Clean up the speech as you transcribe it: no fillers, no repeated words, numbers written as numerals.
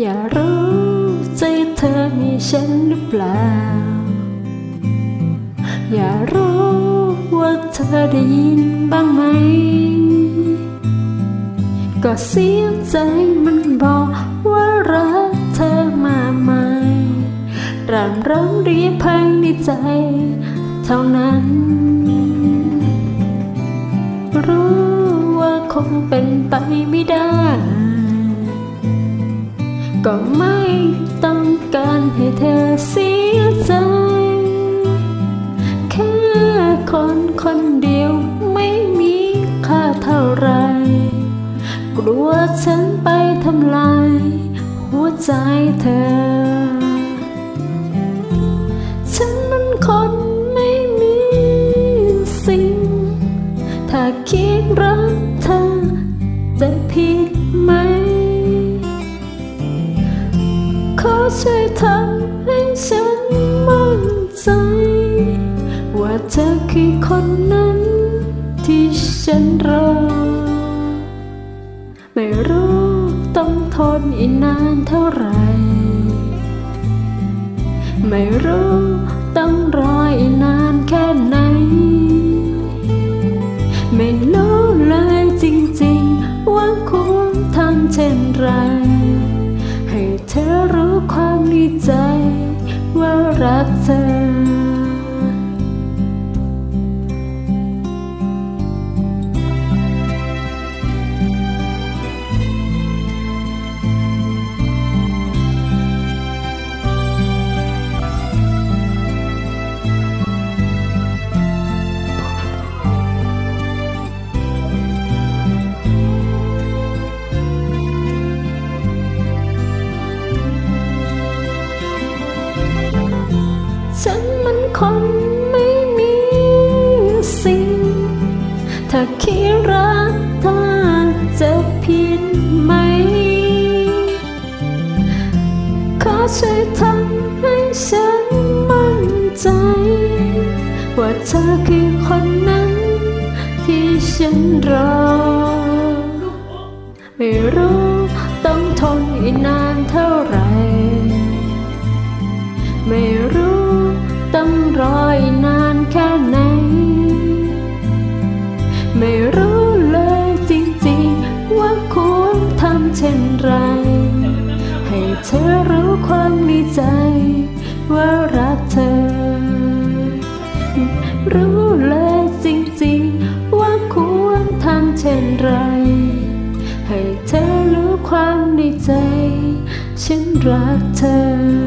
อย่ารู้ใจเธอมีฉันหรือเปล่าอย่ารู้ว่าเธอได้ยินบ้างไหมก็เสียใจมันบอกว่ารักเธอมาใหม่ร่ำร้องเรียกภายในใจเท่านั้นรู้ว่าคงเป็นไปไม่ได้ก็ไม่ต้องการให้เธอเสียใจแค่คนเดียวไม่มีค่าเท่าไรกลัวฉันไปทำลายหัวใจเธอฉันมันคนไม่มีสิ่งถ้าคิดรักเธอจะผิดไหมขอช่วยทำให้ฉันมั่นใจว่าเธอคือคนนั้นที่ฉันรอไม่รู้ต้องทนอีกนานเท่าไหร่ไม่รู้ต้องรออีกนานแค่ไหนไม่รู้เลยจริงๆว่าควรทำเช่นไรให้เธอรู้ความในใจว่ารักเธอฉันมันคนไม่มีสิ่งถ้าคิดรักเธอจะผิดไหมขอช่วยทำให้ฉันมั่นใจว่าเธอคือคนนั้นที่ฉันรอไม่รู้ต้องทนอีกนานเท่าไหร่ไม่รู้ต้องรออีกนานแค่ไหนไม่รู้เลยจริงๆว่าควรทำเช่นไรให้เธอรู้ความในใจว่ารักเธอรู้เลยจริงๆว่าควรทำเช่นไรให้เธอรู้ความในใจฉันรักเธอ